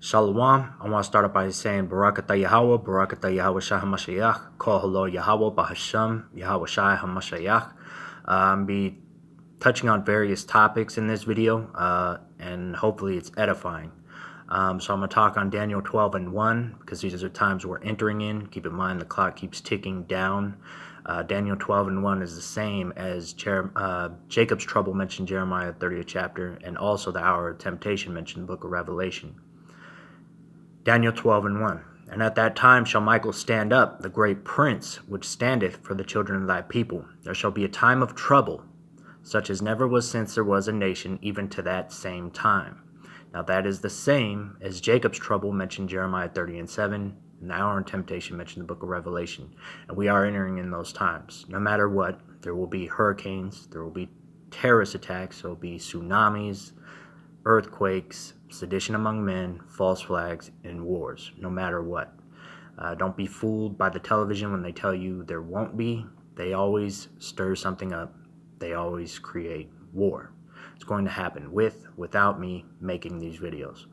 Shalom. I want to start off by saying Barakatah Yahweh, Barakatah Yahweh Shai HaMashiach, Kol Halo Yahweh Bahasham, Yahweh Shai HaMashiach. I'll be touching on various topics in this video, and hopefully it's edifying. So I'm going to talk on Daniel 12 and 1, because these are times we're entering in. Keep in mind the clock keeps ticking down. Daniel 12 and 1 is the same as Jacob's trouble mentioned in Jeremiah 30th chapter, and also the hour of temptation mentioned in the book of Revelation. Daniel 12 and 1. And at that time shall Michael stand up, the great prince, which standeth for the children of thy people. There shall be a time of trouble, such as never was since there was a nation, even to that same time. Now that is the same as Jacob's trouble mentioned Jeremiah 30 and 7, and the hour of temptation mentioned in the book of Revelation. And we are entering in those times. No matter what, there will be hurricanes, there will be terrorist attacks, there will be tsunamis, earthquakes, sedition among men, false flags, and wars, no matter what. Don't be fooled by the television when they tell you there won't be. They always stir something up. They always create war. It's going to happen without me making these videos.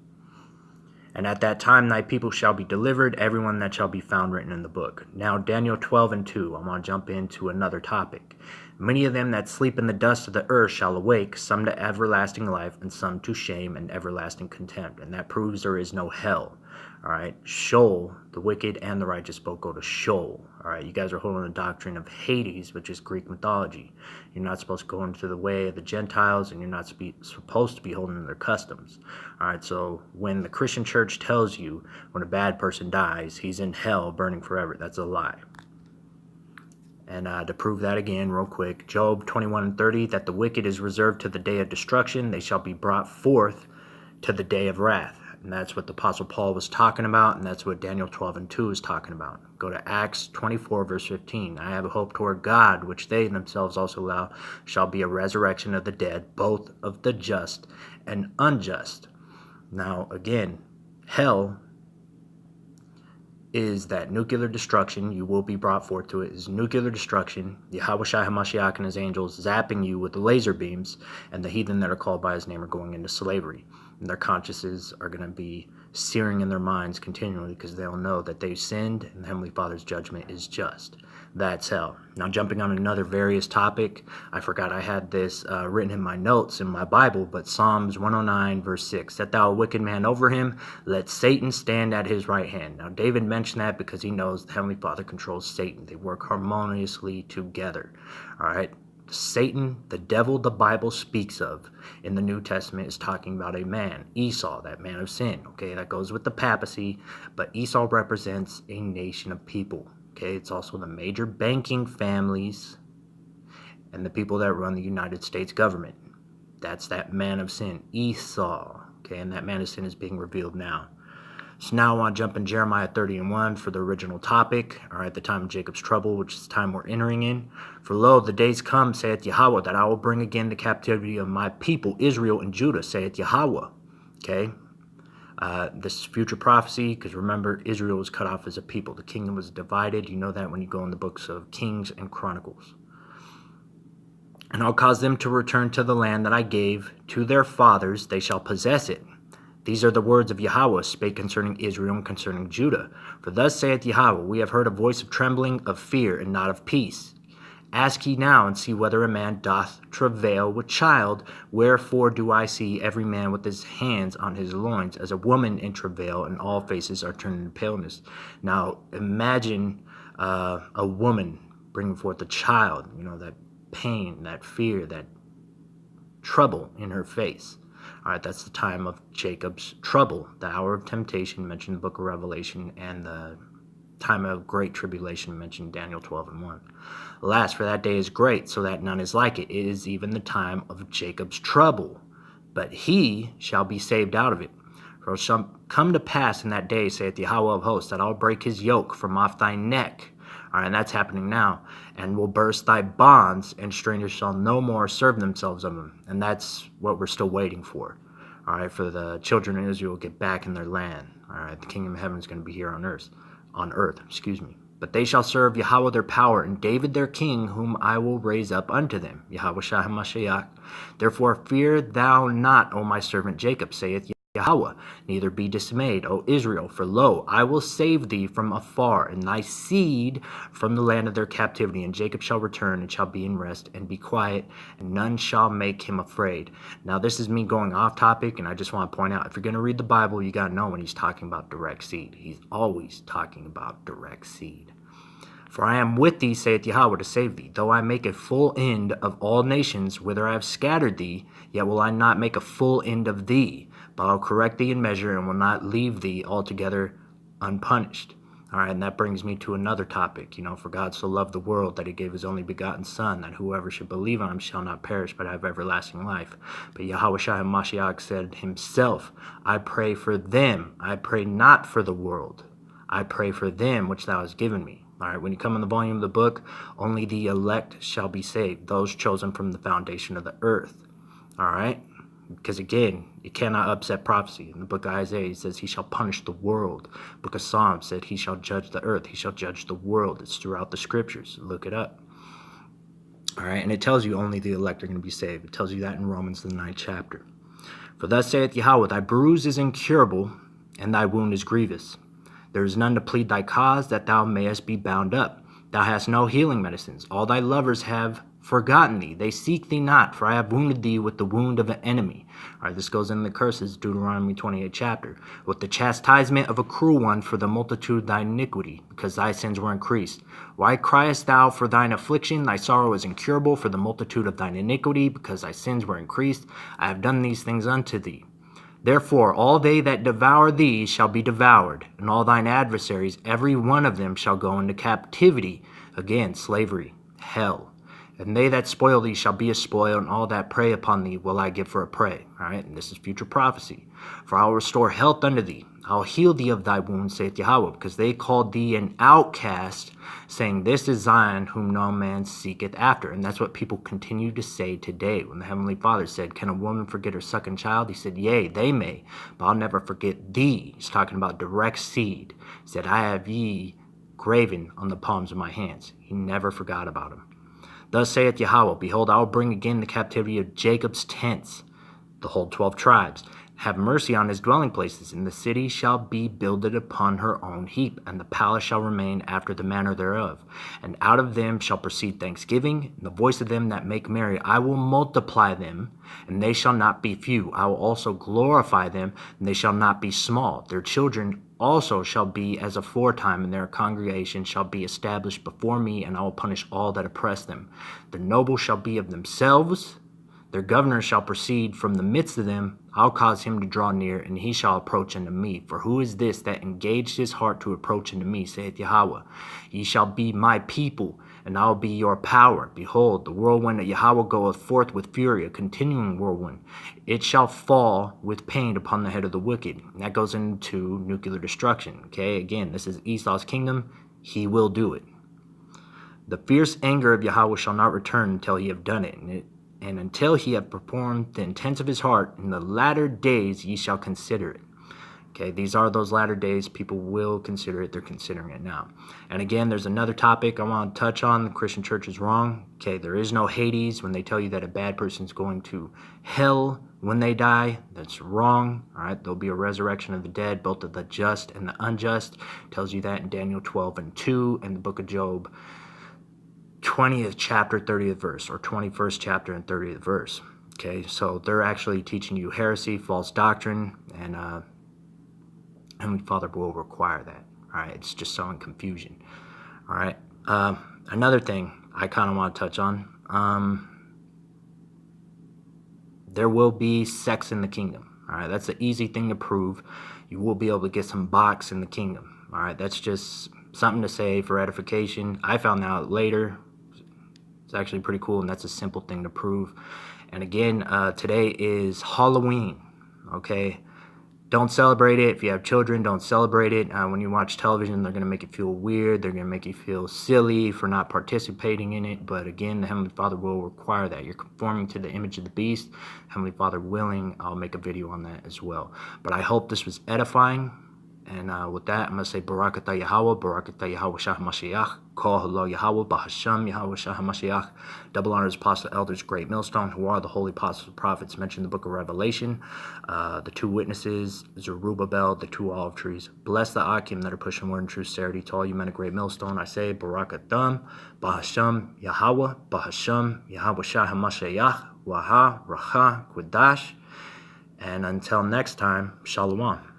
And at that time thy people shall be delivered, everyone that shall be found written in the book. Now Daniel 12 and 2, I'm going to jump into another topic. Many of them that sleep in the dust of the earth shall awake, some to everlasting life, and some to shame and everlasting contempt. And that proves there is no hell. All right, Sheol, the wicked and the righteous both go to Sheol. All right, you guys are holding the doctrine of Hades, which is Greek mythology. You're not supposed to go into the way of the Gentiles, and you're not supposed to be holding their customs. All right, so when the Christian church tells you when a bad person dies, he's in hell burning forever, that's a lie. And to prove that again real quick, Job 21 and 30, that the wicked is reserved to the day of destruction, they shall be brought forth to the day of wrath. And that's what the Apostle Paul was talking about, and that's what Daniel 12 and 2 is talking about. Go to Acts 24, verse 15. I have a hope toward God, which they themselves also allow, shall be a resurrection of the dead, both of the just and unjust. Now, again, hell is that nuclear destruction. You will be brought forth to it. Is nuclear destruction. Yahweh Shai HaMashiach and his angels zapping you with the laser beams, and the heathen that are called by his name are going into slavery. And their consciences are going to be searing in their minds continually, because they'll know that they've sinned and the Heavenly Father's judgment is just. That's hell. Now jumping on another various topic, I forgot I had this written in my notes in my Bible, but Psalms 109 verse 6, set thou a wicked man over him, let Satan stand at his right hand. Now David mentioned that because he knows the Heavenly Father controls Satan. They work harmoniously together. All right. Satan, the devil the Bible speaks of in the New Testament, is talking about a man, Esau, that man of sin. Okay, that goes with the papacy, but Esau represents a nation of people. Okay, it's also the major banking families and the people that run the United States government. That's that man of sin, Esau. Okay, and that man of sin is being revealed now. So now I want to jump in Jeremiah 30 and 1 for the original topic, all right, the time of Jacob's trouble, which is the time we're entering in. For lo, the days come, saith Yahweh, that I will bring again the captivity of my people, Israel and Judah, saith Yahweh. Okay, this is future prophecy, because remember, Israel was cut off as a people. The kingdom was divided. You know that when you go in the books of Kings and Chronicles. And I'll cause them to return to the land that I gave to their fathers. They shall possess it. These are the words of Yahweh spake concerning Israel and concerning Judah. For thus saith Yahweh, we have heard a voice of trembling, of fear, and not of peace. Ask ye now, and see whether a man doth travail with child. Wherefore do I see every man with his hands on his loins, as a woman in travail, and all faces are turned into paleness. Now imagine a woman bringing forth a child, you know, that pain, that fear, that trouble in her face. All right, that's the time of Jacob's trouble, the hour of temptation mentioned in the book of Revelation, and the time of great tribulation mentioned in Daniel 12 and 1. Alas, for that day is great, so that none is like it. It is even the time of Jacob's trouble, but he shall be saved out of it. For it shall come to pass in that day, saith Yahweh of hosts, that I'll break his yoke from off thy neck. All right, and that's happening now. And will burst thy bonds, and strangers shall no more serve themselves of them. And that's what we're still waiting for. All right, for the children of Israel to get back in their land. All right, the kingdom of heaven is going to be here on earth. But they shall serve Yahweh their power, and David their king, whom I will raise up unto them. Yahweh Shai HaMashiach. Therefore fear thou not, O my servant Jacob, saith Yahweh, neither be dismayed, O Israel, for lo, I will save thee from afar, and thy seed from the land of their captivity. And Jacob shall return, and shall be in rest, and be quiet, and none shall make him afraid. Now, this is me going off topic, and I just want to point out, if you're going to read the Bible, you got to know when he's talking about direct seed. He's always talking about direct seed. For I am with thee, saith Yahweh, to save thee. Though I make a full end of all nations, whither I have scattered thee, yet will I not make a full end of thee. But I'll correct thee in measure, and will not leave thee altogether unpunished. All right, and that brings me to another topic. For God so loved the world that he gave his only begotten Son, that whoever should believe on him shall not perish, but have everlasting life. But Yahweh Shai HaMashiach said himself, I pray for them. I pray not for the world. I pray for them which thou hast given me. All right, when you come in the volume of the book, only the elect shall be saved, those chosen from the foundation of the earth. All right, because again, you cannot upset prophecy. In the book of Isaiah, he says he shall punish the world. Book of Psalms said he shall judge the earth. He shall judge the world. It's throughout the scriptures. Look it up. All right, and it tells you only the elect are going to be saved. It tells you that in Romans, the 9th chapter. For thus saith Yahweh, thy bruise is incurable, and thy wound is grievous. There is none to plead thy cause, that thou mayest be bound up. Thou hast no healing medicines. All thy lovers have forgotten thee. They seek thee not, for I have wounded thee with the wound of an enemy. All right, this goes in the curses, Deuteronomy 28 chapter. With the chastisement of a cruel one for the multitude of thy iniquity, because thy sins were increased. Why criest thou for thine affliction? Thy sorrow is incurable for the multitude of thine iniquity, because thy sins were increased. I have done these things unto thee. Therefore all they that devour thee shall be devoured, and all thine adversaries, every one of them shall go into captivity. Again, slavery, hell. And they that spoil thee shall be a spoil, and all that prey upon thee will I give for a prey. All right, and this is future prophecy. For I will restore health unto thee. I'll heal thee of thy wounds, saith Yahweh, because they called thee an outcast, saying, this is Zion, whom no man seeketh after. And that's what people continue to say today. When the Heavenly Father said, can a woman forget her sucking child? He said, yea, they may, but I'll never forget thee. He's talking about direct seed. He said, I have ye graven on the palms of my hands. He never forgot about him. Thus saith Yahweh, behold, I will bring again the captivity of Jacob's tents, the whole 12 tribes. Have mercy on his dwelling places, and the city shall be builded upon her own heap, and the palace shall remain after the manner thereof. And out of them shall proceed thanksgiving, and the voice of them that make merry. I will multiply them, and they shall not be few. I will also glorify them, and they shall not be small. Their children also shall be as aforetime, and their congregation shall be established before me, and I will punish all that oppress them. The nobles shall be of themselves, their governor shall proceed from the midst of them. I'll cause him to draw near, and he shall approach unto me. For who is this that engaged his heart to approach unto me, saith Yahweh? Ye shall be my people, and I will be your power. Behold, the whirlwind of Yahweh goeth forth with fury, a continuing whirlwind. It shall fall with pain upon the head of the wicked. And that goes into nuclear destruction. Okay, again, this is Esau's kingdom. He will do it. The fierce anger of Yahweh shall not return until he have done it. And until he have performed the intents of his heart, in the latter days ye shall consider it. Okay, these are those latter days. People will consider it. They're considering it now. And again, there's another topic I want to touch on. The Christian church is wrong. Okay, there is no Hades. When they tell you that a bad person is going to hell when they die, that's wrong. All right, there'll be a resurrection of the dead, both of the just and the unjust. It tells you that in Daniel 12:2 and the book of Job 20th chapter, 30th verse, or 21st chapter and 30th verse. Okay, so they're actually teaching you heresy, false doctrine, and Heavenly Father will require that. All right, it's just sowing confusion. All right, another thing I kind of want to touch on. There will be sex in the kingdom. All right, that's an easy thing to prove. You will be able to get some box in the kingdom. All right, that's just something to say for edification. I found out later. It's actually pretty cool, and that's a simple thing to prove. And again, today is Halloween, okay? Don't celebrate it. If you have children, don't celebrate it. When you watch television, they're going to make you feel weird. They're going to make you feel silly for not participating in it. But again, the Heavenly Father will require that. You're conforming to the image of the beast. Heavenly Father willing, I'll make a video on that as well. But I hope this was edifying. And with that, I'm going to say Barakatah Yahweh, Barakatah Yahweh Shah Mashiach, Kol Halo Yahweh, Bahasham Yahweh Shah Mashiach. Double honors Apostle Elders, Great Millstone, who are the holy apostles and prophets mentioned in the book of Revelation. The two witnesses, Zerubbabel, the two olive trees. Bless the Akim that are pushing word and true sincerity. To all you men of Great Millstone, I say Barakatah, Bahasham Yahweh, Bahasham Yahweh Shah Mashiach, Waha, Racha, Qudash. And until next time, Shalom.